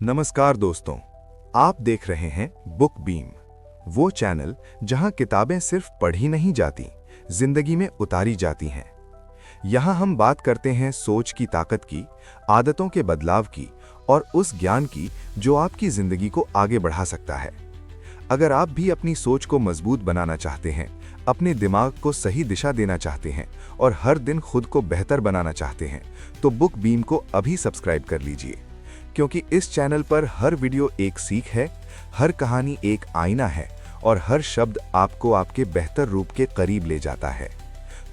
नमस्कार दोस्तों, आप देख रहे हैं बुक बीम, वो चैनल जहां किताबें सिर्फ पढ़ी नहीं जाती, जिंदगी में उतारी जाती हैं। यहां हम बात करते हैं सोच की ताकत की, आदतों के बदलाव की और उस ज्ञान की जो आपकी जिंदगी को आगे बढ़ा सकता है। अगर आप भी अपनी सोच को मजबूत बनाना चाहते हैं, अपने दिमाग को सही दिशा देना चाहते हैं और हर दिन खुद को बेहतर बनाना चाहते हैं, तो बुक बीम को अभी सब्सक्राइब कर लीजिए, क्योंकि इस चैनल पर हर वीडियो एक सीख है, हर कहानी एक आईना है और हर शब्द आपको आपके बेहतर रूप के करीब ले जाता है।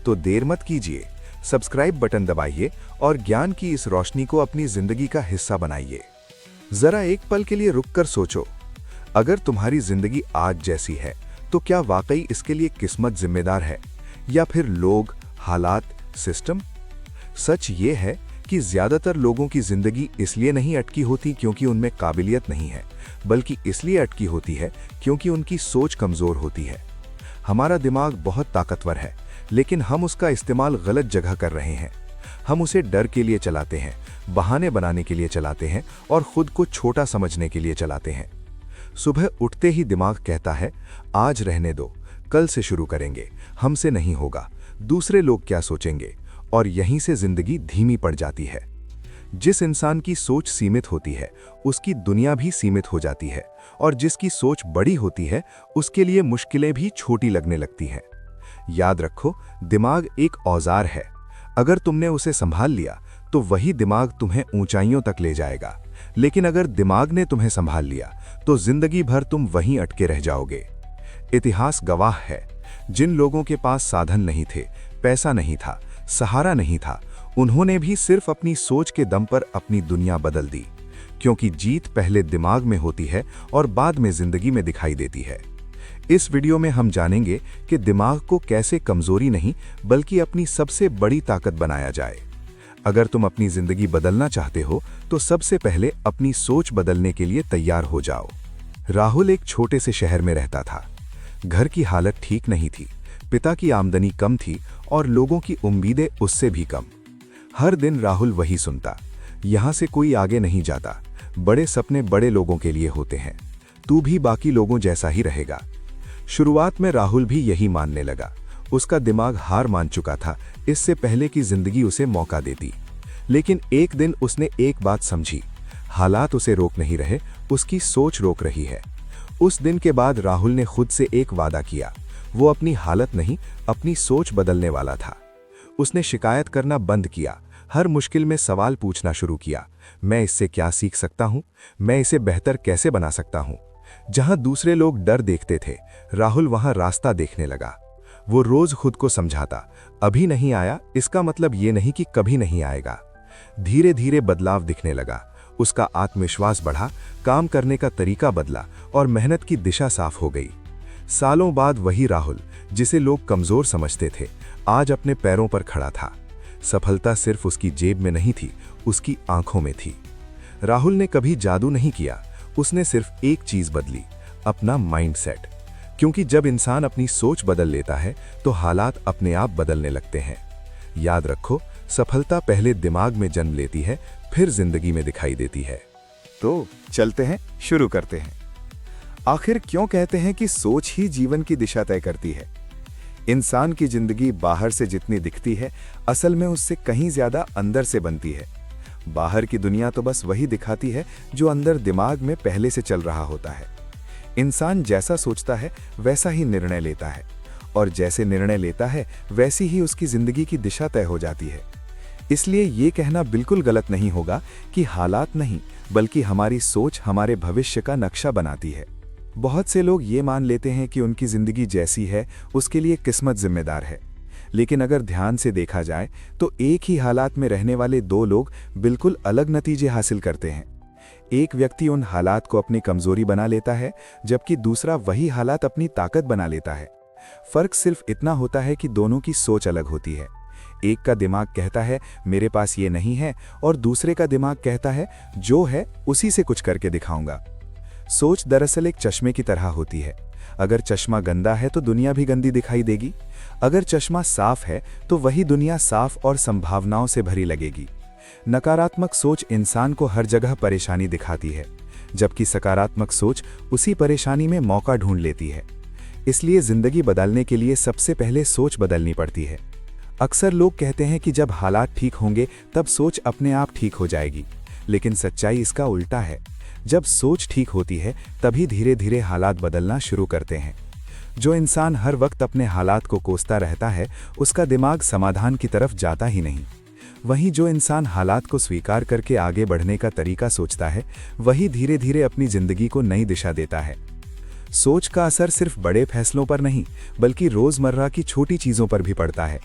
तो देर मत कीजिए, सब्सक्राइब बटन दबाइए और ज्ञान की इस रोशनी को अपनी जिंदगी का हिस्सा बनाइए। जरा एक पल के लिए रुककर सोचो, अगर तुम्हारी जिंदगी आज जैसी है तो क्या वाकई इसके लिए किस्मत जिम्मेदार है या फिर लोग, हालात, सिस्टम? सच ये है कि ज्यादातर लोगों की जिंदगी इसलिए नहीं अटकी होती क्योंकि उनमें काबिलियत नहीं है, बल्कि इसलिए अटकी होती है क्योंकि उनकी सोच कमजोर होती है। हमारा दिमाग बहुत ताकतवर है, लेकिन हम उसका इस्तेमाल गलत जगह कर रहे हैं। हम उसे डर के लिए चलाते हैं, बहाने बनाने के लिए चलाते हैं और खुद को छोटा समझने के लिए चलाते हैं। सुबह उठते ही दिमाग कहता है, आज रहने दो, कल से शुरू करेंगे, हमसे नहीं होगा, दूसरे लोग क्या सोचेंगे, और यहीं से जिंदगी धीमी पड़ जाती है। जिस इंसान की सोच सीमित होती है, उसकी दुनिया भी सीमित हो जाती है, और जिसकी सोच बड़ी होती है, उसके लिए मुश्किलें भी छोटी लगने लगती हैं। याद रखो, दिमाग एक औजार है। अगर तुमने उसे संभाल लिया तो वही दिमाग तुम्हें ऊंचाइयों तक ले जाएगा, लेकिन अगर दिमाग ने तुम्हें संभाल लिया तो जिंदगी भर तुम वहीं अटके रह जाओगे। इतिहास गवाह है, जिन लोगों के पास साधन नहीं थे, पैसा नहीं था, सहारा नहीं था, उन्होंने भी सिर्फ अपनी सोच के दम पर अपनी दुनिया बदल दी, क्योंकि जीत पहले दिमाग में होती है और बाद में जिंदगी में दिखाई देती है। इस वीडियो में हम जानेंगे कि दिमाग को कैसे कमजोरी नहीं बल्कि अपनी सबसे बड़ी ताकत बनाया जाए। अगर तुम अपनी जिंदगी बदलना चाहते हो तो सबसे पहले अपनी सोच बदलने के लिए तैयार हो जाओ। राहुल एक छोटे से शहर में रहता था। घर की हालत ठीक नहीं थी, पिता की आमदनी कम थी और लोगों की उम्मीदें उससे भी कम। हर दिन राहुल वही सुनता, यहां से कोई आगे नहीं जाता, बड़े सपने बड़े लोगों के लिए होते हैं, तू भी बाकी लोगों जैसा ही रहेगा। शुरुआत में राहुल भी यही मानने लगा। उसका दिमाग हार मान चुका था, इससे पहले कि जिंदगी उसे मौका देती। लेकिन एक दिन उसने एक बात समझी, हालात उसे रोक नहीं रहे, उसकी सोच रोक रही है। उस दिन के बाद राहुल ने खुद से एक वादा किया, वो अपनी हालत नहीं, अपनी सोच बदलने वाला था। उसने शिकायत करना बंद किया, हर मुश्किल में सवाल पूछना शुरू किया, मैं इससे क्या सीख सकता हूँ, मैं इसे बेहतर कैसे बना सकता हूँ। जहां दूसरे लोग डर देखते थे, राहुल वहां रास्ता देखने लगा। वो रोज खुद को समझाता, अभी नहीं आया इसका मतलब ये नहीं कि कभी नहीं आएगा। धीरे धीरे बदलाव दिखने लगा, उसका आत्मविश्वास बढ़ा, काम करने का तरीका बदला और मेहनत की दिशा साफ हो गई। सालों बाद वही राहुल, जिसे लोग कमजोर समझते थे, आज अपने पैरों पर खड़ा था। सफलता सिर्फ उसकी जेब में नहीं थी, उसकी आंखों में थी। राहुल ने कभी जादू नहीं किया, उसने सिर्फ एक चीज बदली, अपना माइंडसेट। क्योंकि जब इंसान अपनी सोच बदल लेता है तो हालात अपने आप बदलने लगते हैं। याद रखो, सफलता पहले दिमाग में जन्म लेती है, फिर जिंदगी में दिखाई देती है। तो चलते हैं, शुरू करते हैं। आखिर क्यों कहते हैं कि सोच ही जीवन की दिशा तय करती है? इंसान की जिंदगी बाहर से जितनी दिखती है, असल में उससे कहीं ज्यादा अंदर से बनती है। बाहर की दुनिया तो बस वही दिखाती है जो अंदर दिमाग में पहले से चल रहा होता है। इंसान जैसा सोचता है वैसा ही निर्णय लेता है, और जैसे निर्णय लेता है वैसी ही उसकी जिंदगी की दिशा तय हो जाती है। इसलिए ये कहना बिल्कुल गलत नहीं होगा कि हालात नहीं बल्कि हमारी सोच हमारे भविष्य का नक्शा बनाती है। बहुत से लोग ये मान लेते हैं कि उनकी जिंदगी जैसी है उसके लिए किस्मत जिम्मेदार है, लेकिन अगर ध्यान से देखा जाए तो एक ही हालात में रहने वाले दो लोग बिल्कुल अलग नतीजे हासिल करते हैं। एक व्यक्ति उन हालात को अपनी कमजोरी बना लेता है, जबकि दूसरा वही हालात अपनी ताकत बना लेता है। फर्क सिर्फ इतना होता है कि दोनों की सोच अलग होती है। एक का दिमाग कहता है मेरे पास ये नहीं है, और दूसरे का दिमाग कहता है जो है उसी से कुछ करके दिखाऊंगा। सोच दरअसल एक चश्मे की तरह होती है। अगर चश्मा गंदा है तो दुनिया भी गंदी दिखाई देगी, अगर चश्मा साफ है तो वही दुनिया साफ और संभावनाओं से भरी लगेगी। नकारात्मक सोच इंसान को हर जगह परेशानी दिखाती है, जबकि सकारात्मक सोच उसी परेशानी में मौका ढूंढ लेती है। इसलिए जिंदगी बदलने के लिए सबसे पहले सोच बदलनी पड़ती है। अक्सर लोग कहते हैं कि जब हालात ठीक होंगे तब सोच अपने आप ठीक हो जाएगी, लेकिन सच्चाई इसका उल्टा है। जब सोच ठीक होती है तभी धीरे धीरे हालात बदलना शुरू करते हैं। जो इंसान हर वक्त अपने हालात को कोसता रहता है, उसका दिमाग समाधान की तरफ जाता ही नहीं। वहीं जो इंसान हालात को स्वीकार करके आगे बढ़ने का तरीका सोचता है, वही धीरे धीरे अपनी जिंदगी को नई दिशा देता है। सोच का असर सिर्फ बड़े फैसलों पर नहीं, बल्कि रोजमर्रा की छोटी चीजों पर भी पड़ता है।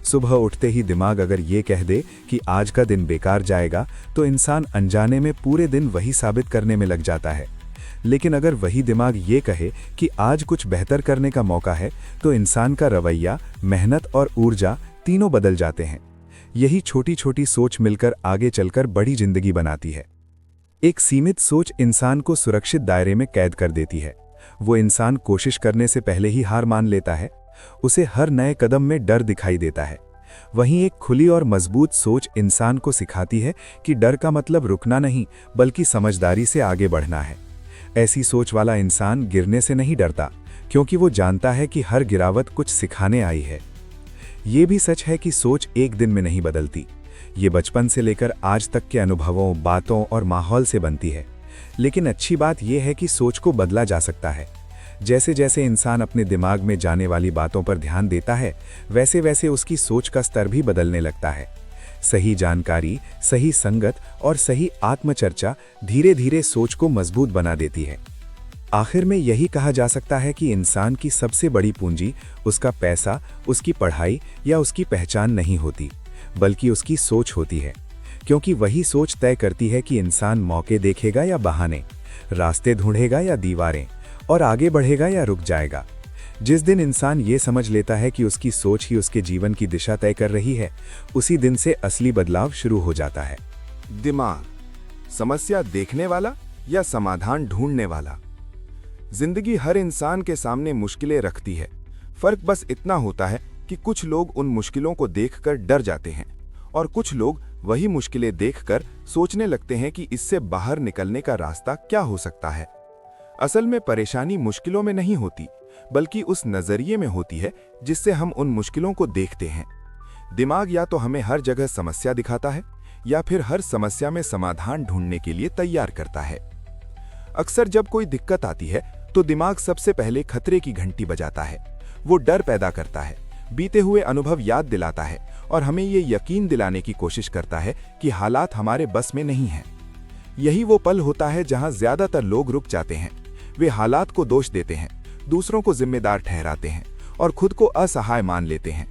सुबह उठते ही दिमाग अगर ये कह दे कि आज का दिन बेकार जाएगा, तो इंसान अनजाने में पूरे दिन वही साबित करने में लग जाता है। लेकिन अगर वही दिमाग ये कहे कि आज कुछ बेहतर करने का मौका है, तो इंसान का रवैया, मेहनत और ऊर्जा तीनों बदल जाते हैं। यही छोटी छोटी सोच मिलकर आगे चलकर बड़ी जिंदगी बनाती है। एक सीमित सोच इंसान को सुरक्षित दायरे में कैद कर देती है। वो इंसान कोशिश करने से पहले ही हार मान लेता है। उसे हर नए कदम में डर दिखाई देता है। वहीं एक खुली और मजबूत सोच इंसान को सिखाती है कि डर का मतलब रुकना नहीं, बल्कि समझदारी से आगे बढ़ना है। ऐसी सोच वाला इंसान गिरने से नहीं डरता, क्योंकि वो जानता है कि हर गिरावट कुछ सिखाने आई है। ये भी सच है कि सोच एक दिन में नहीं बदलती। ये बचपन से लेकर आज तक के अनुभवों, बातों और माहौल से बनती है। लेकिन अच्छी बात यह है कि सोच को बदला जा सकता है। जैसे जैसे इंसान अपने दिमाग में जाने वाली बातों पर ध्यान देता है, वैसे वैसे उसकी सोच का स्तर भी बदलने लगता है। सही जानकारी, सही संगत और सही आत्मचर्चा धीरे धीरे सोच को मजबूत बना देती है। आखिर में यही कहा जा सकता है कि इंसान की सबसे बड़ी पूंजी उसका पैसा, उसकी पढ़ाई या उसकी पहचान नहीं होती, बल्कि उसकी सोच होती है। क्योंकि वही सोच तय करती है कि इंसान मौके देखेगा या बहाने, रास्ते ढूंढेगा या दीवारें, और आगे बढ़ेगा या रुक जाएगा। जिस दिन इंसान ये समझ लेता है कि उसकी सोच ही उसके जीवन की दिशा तय कर रही है, उसी दिन से असली बदलाव शुरू हो जाता है। दिमाग समस्या देखने वाला या समाधान ढूंढने वाला? जिंदगी हर इंसान के सामने मुश्किलें रखती है। फर्क बस इतना होता है कि कुछ लोग उन मुश्किलों को देखकर डर जाते हैं और कुछ लोग वही मुश्किलें देखकर सोचने लगते हैं कि इससे बाहर निकलने का रास्ता क्या हो सकता है। असल में परेशानी मुश्किलों में नहीं होती, बल्कि उस नजरिए में होती है जिससे हम उन मुश्किलों को देखते हैं। दिमाग या तो हमें हर जगह समस्या दिखाता है या फिर हर समस्या में समाधान ढूंढने के लिए तैयार करता है। अक्सर जब कोई दिक्कत आती है तो दिमाग सबसे पहले खतरे की घंटी बजाता है। वो डर पैदा करता है, बीते हुए अनुभव याद दिलाता है और हमें ये यकीन दिलाने की कोशिश करता है कि हालात हमारे बस में नहीं हैं। यही वो पल होता है जहां ज्यादातर लोग रुक जाते हैं। वे हालात को दोष देते हैं, दूसरों को जिम्मेदार ठहराते हैं और खुद को असहाय मान लेते हैं।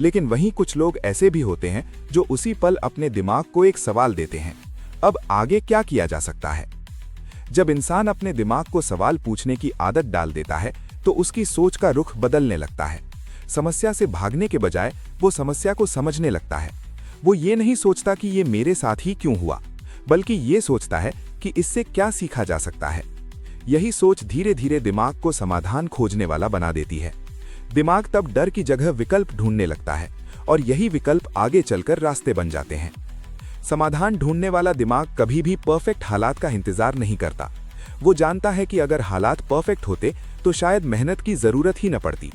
लेकिन वहीं कुछ लोग ऐसे भी होते हैं जो उसी पल अपने दिमाग को एक सवाल देते हैं, अब आगे क्या किया जा सकता है? जब इंसान अपने दिमाग को सवाल पूछने की आदत डाल देता है तो उसकी सोच का रुख बदलने लगता है। समस्या से भागने के बजाय वो समस्या को समझने लगता है। वो ये नहीं सोचता कि ये मेरे साथ ही क्यों हुआ, बल्कि ये सोचता है कि इससे क्या सीखा जा सकता है। यही सोच धीरे धीरे दिमाग को समाधान खोजने वाला बना देती है। दिमाग तब डर की जगह विकल्प ढूंढने लगता है और यही विकल्प आगे चलकर रास्ते बन जाते हैं। समाधान ढूंढने वाला दिमाग कभी भी परफेक्ट हालात का इंतजार नहीं करता। वो जानता है कि अगर हालात परफेक्ट होते तो शायद मेहनत की जरूरत ही न पड़ती।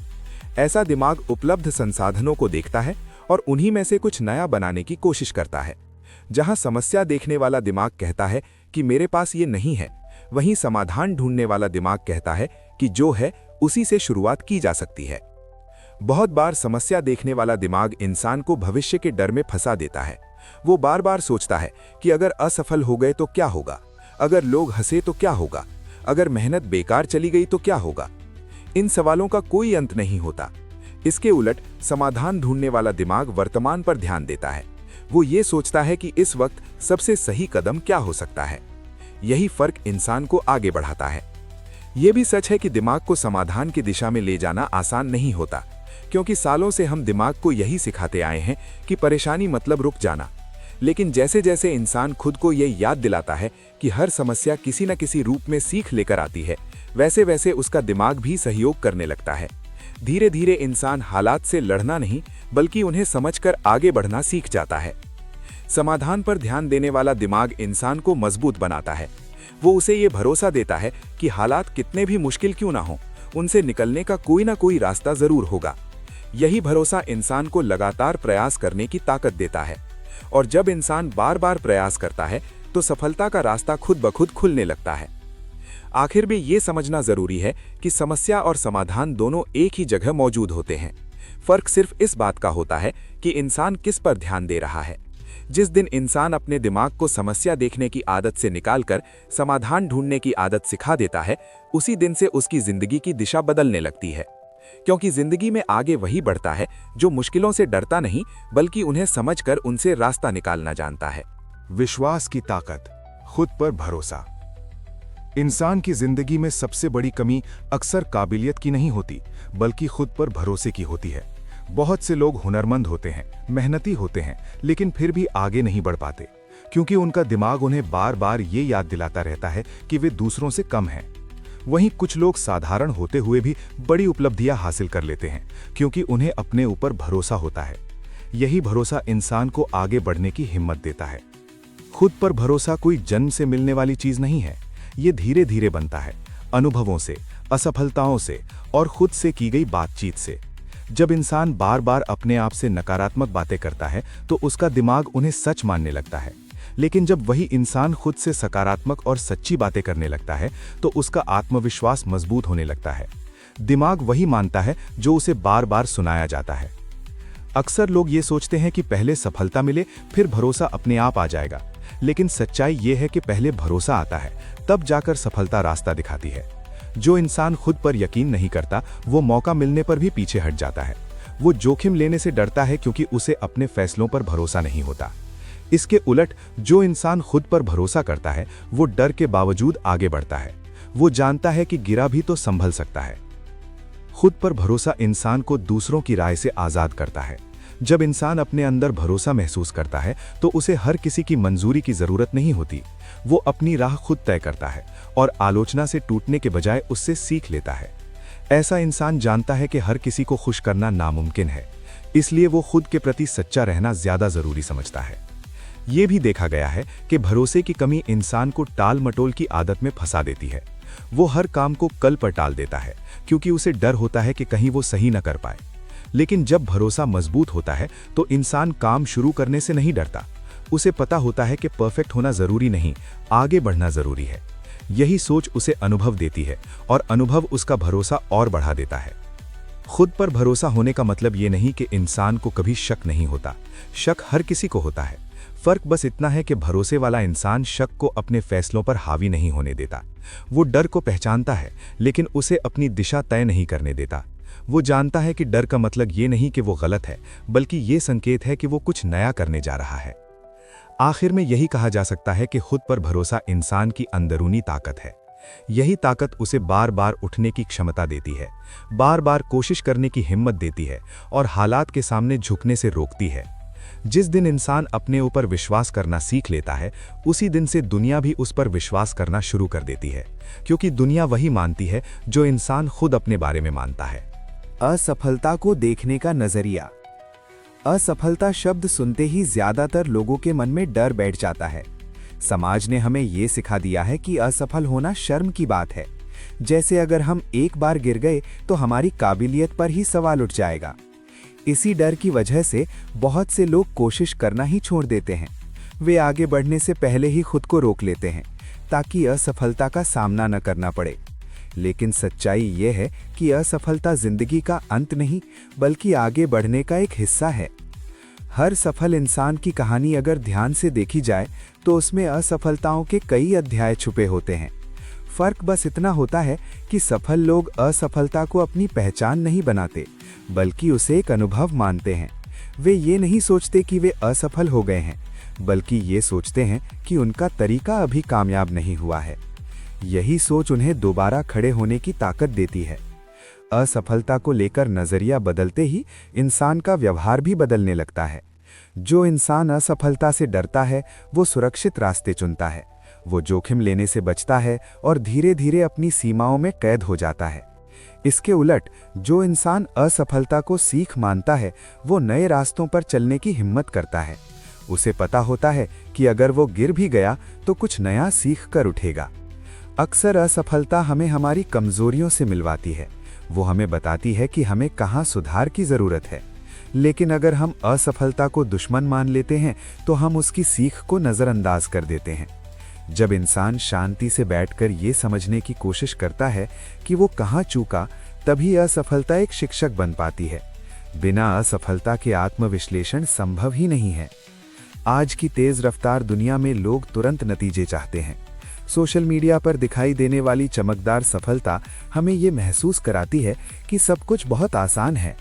ऐसा दिमाग उपलब्ध संसाधनों को देखता है और उन्हीं में से कुछ नया बनाने की कोशिश करता है। जहां समस्या देखने वाला दिमाग कहता है कि मेरे पास ये नहीं है, वहीं समाधान ढूंढने वाला दिमाग कहता है कि जो है उसी से शुरुआत की जा सकती है। बहुत बार समस्या देखने वाला दिमाग इंसान को भविष्य के डर में फंसा देता है। वो बार बार सोचता है कि अगर असफल हो गए तो क्या होगा, अगर लोग हंसे तो क्या होगा, अगर मेहनत बेकार चली गई तो क्या होगा। इन सवालों का कोई अंत नहीं होता। इसके उलट समाधान ढूंढने वाला दिमाग वर्तमान पर ध्यान देता है। वो ये सोचता है कि इस वक्त सबसे सही कदम क्या हो सकता है। यही फर्क इंसान को आगे बढ़ाता है। ये भी सच है कि दिमाग को समाधान की दिशा में ले जाना आसान नहीं होता, क्योंकि सालों से हम दिमाग को यही सिखाते आए हैं कि परेशानी मतलब रुक जाना। लेकिन जैसे जैसे इंसान खुद को ये याद दिलाता है कि हर समस्या किसी न किसी रूप में सीख लेकर आती है, वैसे वैसे उसका दिमाग भी सहयोग करने लगता है। धीरे धीरे इंसान हालात से लड़ना नहीं, बल्कि उन्हें समझकर आगे बढ़ना सीख जाता है। समाधान पर ध्यान देने वाला दिमाग इंसान को मजबूत बनाता है। वो उसे ये भरोसा देता है कि हालात कितने भी मुश्किल क्यों ना हो, उनसे निकलने का कोई ना कोई रास्ता जरूर होगा। यही भरोसा इंसान को लगातार प्रयास करने की ताकत देता है, और जब इंसान बार बार प्रयास करता है तो सफलता का रास्ता खुद ब खुद खुलने लगता है। आखिर में ये समझना जरूरी है कि समस्या और समाधान दोनों एक ही जगह मौजूद होते हैं। फर्क सिर्फ इस बात का होता है कि इंसान किस पर ध्यान दे रहा है। जिस दिन इंसान अपने दिमाग को समस्या देखने की आदत से निकालकर समाधान ढूंढने की आदत सिखा देता है, उसी दिन से उसकी जिंदगी की दिशा बदलने लगती है। क्योंकि जिंदगी में आगे वही बढ़ता है जो मुश्किलों से डरता नहीं, बल्कि उन्हें समझकर उनसे रास्ता निकालना जानता है। विश्वास की ताकत, खुद पर भरोसा। इंसान की जिंदगी में सबसे बड़ी कमी अक्सर काबिलियत की नहीं होती, बल्कि खुद पर भरोसे की होती है। बहुत से लोग हुनरमंद होते हैं, मेहनती होते हैं, लेकिन फिर भी आगे नहीं बढ़ पाते, क्योंकि उनका दिमाग उन्हें बार बार ये याद दिलाता रहता है कि वे दूसरों से कम हैं। वहीं कुछ लोग साधारण होते हुए भी बड़ी उपलब्धियां हासिल कर लेते हैं, क्योंकि उन्हें अपने ऊपर भरोसा होता है। यही भरोसा इंसान को आगे बढ़ने की हिम्मत देता है। खुद पर भरोसा कोई जन्म से मिलने वाली चीज नहीं है, ये धीरे धीरे बनता है, अनुभवों से, असफलताओं से और खुद से की गई बातचीत से। जब इंसान बार बार अपने आप से नकारात्मक बातें करता है तो उसका दिमाग उन्हें सच मानने लगता है, लेकिन जब वही इंसान खुद से सकारात्मक और सच्ची बातें करने लगता है तो उसका आत्मविश्वास मजबूत होने लगता है। दिमाग वही मानता है जो उसे बार बार सुनाया जाता है। अक्सर लोग ये सोचते हैं कि पहले सफलता मिले फिर भरोसा अपने आप आ जाएगा, लेकिन सच्चाई ये है कि पहले भरोसा आता है, तब जाकर सफलता रास्ता दिखाती है। जो इंसान खुद पर यकीन नहीं करता वो मौका मिलने पर भी पीछे हट जाता है। वो जोखिम लेने से डरता है क्योंकि उसे अपने फैसलों पर भरोसा नहीं होता। इसके उलट जो इंसान खुद पर भरोसा करता है वो डर के बावजूद आगे बढ़ता है। वो जानता है कि गिरा भी तो संभल सकता है। खुद पर भरोसा इंसान को दूसरों की राय से आजाद करता है। जब इंसान अपने अंदर भरोसा महसूस करता है तो उसे हर किसी की मंजूरी की जरूरत नहीं होती। वो अपनी राह खुद तय करता है और आलोचना से टूटने के बजाय उससे सीख लेता है। ऐसा इंसान जानता है कि हर किसी को खुश करना नामुमकिन है, इसलिए वो खुद के प्रति सच्चा रहना ज्यादा जरूरी समझता है। ये भी देखा गया है कि भरोसे की कमी इंसान को टाल मटोल की आदत में फंसा देती है। वो हर काम को कल पर टाल देता है क्योंकि उसे डर होता है कि कहीं वो सही न कर पाए। लेकिन जब भरोसा मजबूत होता है तो इंसान काम शुरू करने से नहीं डरता। उसे पता होता है कि परफेक्ट होना जरूरी नहीं, आगे बढ़ना जरूरी है। यही सोच उसे अनुभव देती है और अनुभव उसका भरोसा और बढ़ा देता है। खुद पर भरोसा होने का मतलब ये नहीं कि इंसान को कभी शक नहीं होता। शक हर किसी को होता है। फर्क बस इतना है कि भरोसे वाला इंसान शक को अपने फैसलों पर हावी नहीं होने देता। वो डर को पहचानता है, लेकिन उसे अपनी दिशा तय नहीं करने देता। वो जानता है कि डर का मतलब ये नहीं कि वो गलत है, बल्कि ये संकेत है कि वो कुछ नया करने जा रहा है। आखिर में यही कहा जा सकता है कि खुद पर भरोसा इंसान की अंदरूनी ताकत है। यही ताकत उसे बार बार उठने की क्षमता देती है, बार बार कोशिश करने की हिम्मत देती है और हालात के सामने झुकने से रोकती है। जिस दिन इंसान अपने ऊपर विश्वास करना सीख लेता है, उसी दिन से दुनिया भी उस पर विश्वास करना शुरू कर देती है, क्योंकि दुनिया वही मानती है जो इंसान खुद अपने बारे में मानता है। असफलता को देखने का नजरिया। असफलता शब्द सुनते ही ज्यादातर लोगों के मन में डर बैठ जाता है। समाज ने हमें ये सिखा दिया है कि असफल होना शर्म की बात है। जैसे अगर हम एक बार गिर गए तो हमारी काबिलियत पर ही सवाल उठ जाएगा। इसी डर की वजह से बहुत से लोग कोशिश करना ही छोड़ देते हैं। वे आगे बढ़ने से पहले ही खुद को रोक लेते हैं ताकि असफलता का सामना न करना पड़े। लेकिन सच्चाई ये है कि असफलता जिंदगी का अंत नहीं, बल्कि आगे बढ़ने का एक हिस्सा है। हर सफल इंसान की कहानी अगर ध्यान से देखी जाए तो उसमें असफलताओं के कई अध्याय छुपे होते हैं। फर्क बस इतना होता है कि सफल लोग असफलता को अपनी पहचान नहीं बनाते, बल्कि उसे एक अनुभव मानते हैं। वे ये नहीं सोचते कि वे असफल हो गए हैं, बल्कि ये सोचते हैं कि उनका तरीका अभी कामयाब नहीं हुआ है। यही सोच उन्हें दोबारा खड़े होने की ताकत देती है। असफलता को लेकर नजरिया बदलते ही इंसान का व्यवहार भी बदलने लगता है। जो इंसान असफलता से डरता है वो सुरक्षित रास्ते चुनता है। वो जोखिम लेने से बचता है और धीरे धीरे अपनी सीमाओं में कैद हो जाता है। इसके उलट जो इंसान असफलता को सीख मानता है वो नए रास्तों पर चलने की हिम्मत करता है। उसे पता होता है कि अगर वो गिर भी गया तो कुछ नया सीख कर उठेगा। अक्सर असफलता हमें हमारी कमजोरियों से मिलवाती है। वो हमें बताती है कि हमें कहाँ सुधार की जरूरत है। लेकिन अगर हम असफलता को दुश्मन मान लेते हैं तो हम उसकी सीख को नजरअंदाज कर देते हैं। जब इंसान शांति से बैठकर ये समझने की कोशिश करता है कि वो कहाँ चूका, तभी असफलता एक शिक्षक बन पाती है। बिना असफलता के आत्मविश्लेषण संभव ही नहीं है। आज की तेज रफ्तार दुनिया में लोग तुरंत नतीजे चाहते हैं। सोशल मीडिया पर दिखाई देने वाली चमकदार सफलता हमें ये महसूस कराती है कि सब कुछ बहुत आसान है।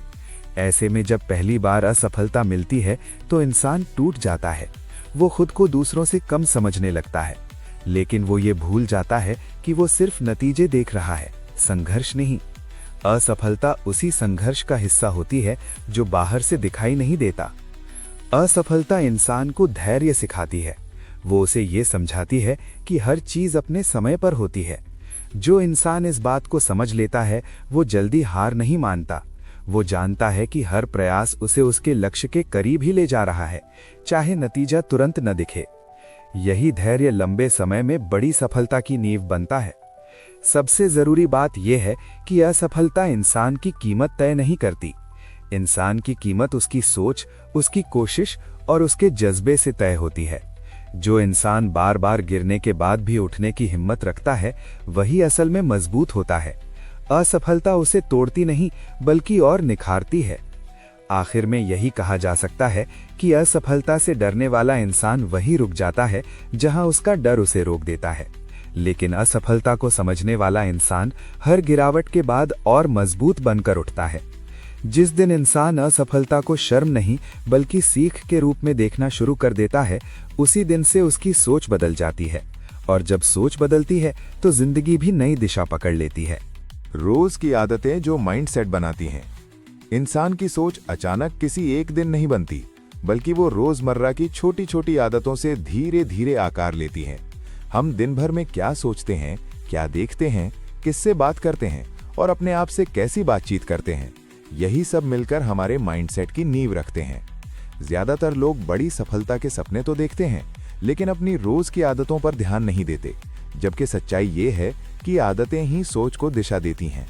ऐसे में जब पहली बार असफलता मिलती है तो इंसान टूट जाता है। वो खुद को दूसरों से कम समझने लगता है, लेकिन वो ये भूल जाता है कि वो सिर्फ नतीजे देख रहा है, संघर्ष नहीं। असफलता उसी संघर्ष का हिस्सा होती है जो बाहर से दिखाई नहीं देता। असफलता इंसान को धैर्य सिखाती है। वो उसे ये समझाती है कि हर चीज अपने समय पर होती है। जो इंसान इस बात को समझ लेता है वो जल्दी हार नहीं मानता। वो जानता है कि हर प्रयास उसे उसके लक्ष्य के करीब ही ले जा रहा है, चाहे नतीजा तुरंत न दिखे। यही धैर्य लंबे समय में बड़ी सफलता की नींव बनता है। सबसे जरूरी बात यह है कि असफलता इंसान की कीमत तय नहीं करती। इंसान की कीमत उसकी सोच, उसकी कोशिश और उसके जज्बे से तय होती है। जो इंसान बार बार गिरने के बाद भी उठने की हिम्मत रखता है, वही असल में मजबूत होता है। असफलता उसे तोड़ती नहीं बल्कि और निखारती है। आखिर में यही कहा जा सकता है कि असफलता से डरने वाला इंसान वहीं रुक जाता है जहां उसका डर उसे रोक देता है। लेकिन असफलता को समझने वाला इंसान हर गिरावट के बाद और मजबूत बनकर उठता है। जिस दिन इंसान असफलता को शर्म नहीं बल्कि सीख के रूप में देखना शुरू कर देता है, उसी दिन से उसकी सोच बदल जाती है। और जब सोच बदलती है तो जिंदगी भी नई दिशा पकड़ लेती है। रोज की आदतें जो माइंडसेट बनाती हैं। इंसान की सोच अचानक किसी एक दिन नहीं बनती, बल्कि वो रोजमर्रा की छोटी छोटी आदतों से धीरे धीरे आकार लेती हैं। हम दिन भर में क्या सोचते हैं, क्या देखते हैं, किससे बात करते हैं और अपने आप से कैसी बातचीत करते हैं, यही सब मिलकर हमारे माइंडसेट की नींव रखते हैं। ज्यादातर लोग बड़ी सफलता के सपने तो देखते हैं, लेकिन अपनी रोज की आदतों पर ध्यान नहीं देते, जबकि सच्चाई ये है कि आदतें ही सोच को दिशा देती हैं।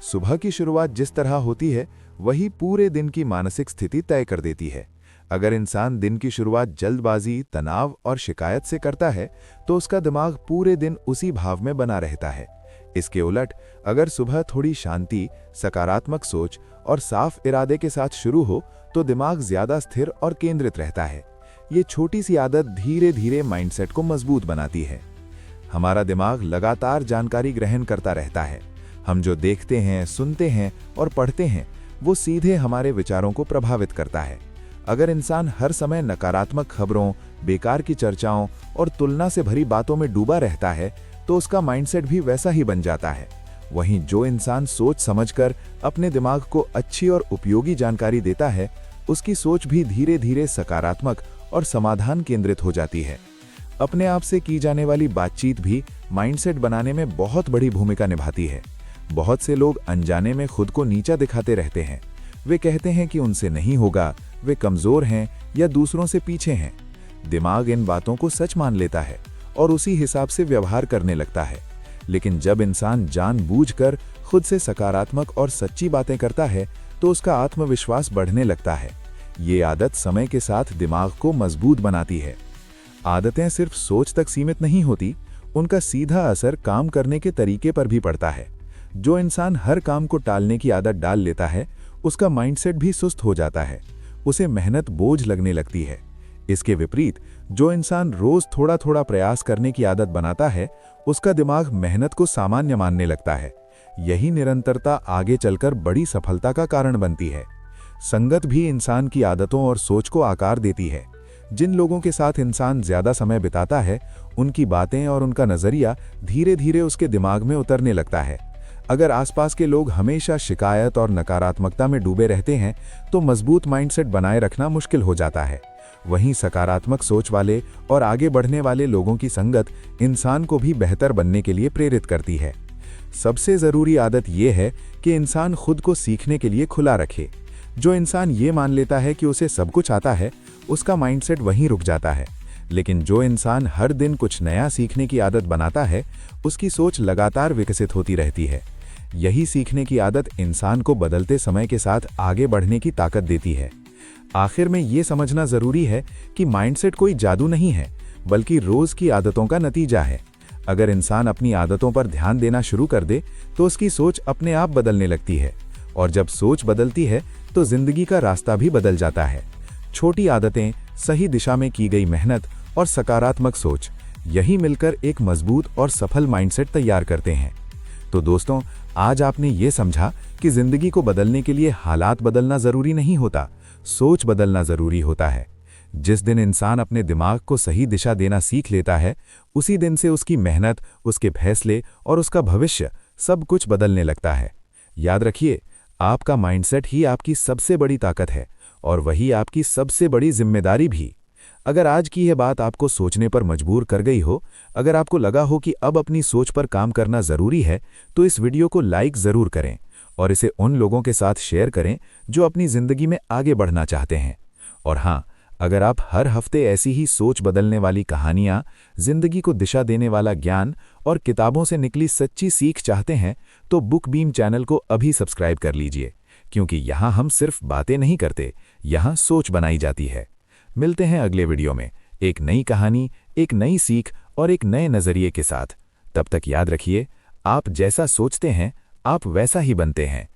सुबह की शुरुआत जिस तरह होती है, वही पूरे दिन की मानसिक स्थिति तय कर देती है। अगर इंसान दिन की शुरुआत जल्दबाजी, तनाव और शिकायत से करता है, तो उसका दिमाग पूरे दिन उसी भाव में बना रहता है। इसके उलट अगर सुबह थोड़ी शांति, सकारात्मक सोच और साफ इरादे के साथ शुरू हो, तो दिमाग ज्यादा स्थिर और केंद्रित रहता है। ये छोटी सी आदत धीरे धीरे माइंडसेट को मजबूत बनाती है। हमारा दिमाग लगातार जानकारी ग्रहण करता रहता है। हम जो देखते हैं, सुनते हैं और पढ़ते हैं, वो सीधे हमारे विचारों को प्रभावित करता है। अगर इंसान हर समय नकारात्मक खबरों, बेकार की चर्चाओं और तुलना से भरी बातों में डूबा रहता है, तो उसका माइंडसेट भी वैसा ही बन जाता है। वहीं जो इंसान सोच समझकर अपने दिमाग को अच्छी और उपयोगी जानकारी देता है, उसकी सोच भी धीरे धीरे सकारात्मक और समाधान केंद्रित हो जाती है। अपने आप से की जाने वाली बातचीत भी माइंडसेट बनाने में बहुत बड़ी भूमिका निभाती है। बहुत से लोग अनजाने में खुद को नीचा दिखाते रहते हैं। वे कहते हैं कि उनसे नहीं होगा, वे कमजोर हैं या दूसरों से पीछे हैं। दिमाग इन बातों को सच मान लेता है और उसी हिसाब से व्यवहार करने लगता है। लेकिन जब इंसान जानबूझकर खुद से सकारात्मक और सच्ची बातें करता है, तो उसका आत्मविश्वास बढ़ने लगता है। ये आदत समय के साथ दिमाग को मजबूत बनाती है। आदतें सिर्फ सोच तक सीमित नहीं होती, उनका सीधा असर काम करने के तरीके पर भी पड़ता है। जो इंसान हर काम को टालने की आदत डाल लेता है, उसका माइंडसेट भी सुस्त हो जाता है। उसे मेहनत बोझ लगने लगती है। इसके विपरीत जो इंसान रोज थोड़ा थोड़ा प्रयास करने की आदत बनाता है, उसका दिमाग मेहनत को सामान्य मानने लगता है। यही निरंतरता आगे चलकर बड़ी सफलता का कारण बनती है। संगत भी इंसान की आदतों और सोच को आकार देती है। जिन लोगों के साथ इंसान ज्यादा समय बिताता है, उनकी बातें और उनका नजरिया धीरे धीरे उसके दिमाग में उतरने लगता है। अगर आसपास के लोग हमेशा शिकायत और नकारात्मकता में डूबे रहते हैं, तो मजबूत माइंडसेट बनाए रखना मुश्किल हो जाता है। वहीं सकारात्मक सोच वाले और आगे बढ़ने वाले लोगों की संगत इंसान को भी बेहतर बनने के लिए प्रेरित करती है। सबसे जरूरी आदत यह है कि इंसान खुद को सीखने के लिए खुला रखे। जो इंसान ये मान लेता है कि उसे सब कुछ आता है, उसका माइंडसेट वहीं रुक जाता है। लेकिन जो इंसान हर दिन कुछ नया सीखने की आदत बनाता है, उसकी सोच लगातार विकसित होती रहती है। यही सीखने की आदत इंसान को बदलते समय के साथ आगे बढ़ने की ताकत देती है। आखिर में ये समझना जरूरी है कि माइंडसेट कोई जादू नहीं है, बल्कि रोज की आदतों का नतीजा है। अगर इंसान अपनी आदतों पर ध्यान देना शुरू कर दे तो उसकी सोच अपने आप बदलने लगती है, और जब सोच बदलती है तो जिंदगी का रास्ता भी बदल जाता है। छोटी आदतें, सही दिशा में की गई मेहनत और सकारात्मक सोच, यही मिलकर एक मजबूत और सफल माइंडसेट तैयार करते हैं। तो दोस्तों, आज आपने ये समझा कि जिंदगी को बदलने के लिए हालात बदलना जरूरी नहीं होता, सोच बदलना जरूरी होता है। जिस दिन इंसान अपने दिमाग को सही दिशा देना सीख लेता है, उसी दिन से उसकी मेहनत, उसके फैसले और उसका भविष्य सब कुछ बदलने लगता है। याद रखिए, आपका माइंडसेट ही आपकी सबसे बड़ी ताकत है और वही आपकी सबसे बड़ी जिम्मेदारी भी। अगर आज की यह बात आपको सोचने पर मजबूर कर गई हो, अगर आपको लगा हो कि अब अपनी सोच पर काम करना जरूरी है, तो इस वीडियो को लाइक जरूर करें और इसे उन लोगों के साथ शेयर करें जो अपनी जिंदगी में आगे बढ़ना चाहते हैं। और हाँ, अगर आप हर हफ्ते ऐसी ही सोच बदलने वाली कहानियां, जिंदगी को दिशा देने वाला ज्ञान और किताबों से निकली सच्ची सीख चाहते हैं, तो बुक बीम चैनल को अभी सब्सक्राइब कर लीजिए, क्योंकि यहाँ हम सिर्फ बातें नहीं करते, यहाँ सोच बनाई जाती है। मिलते हैं अगले वीडियो में एक नई कहानी, एक नई सीख और एक नए नजरिए के साथ। तब तक याद रखिए, आप जैसा सोचते हैं, आप वैसा ही बनते हैं।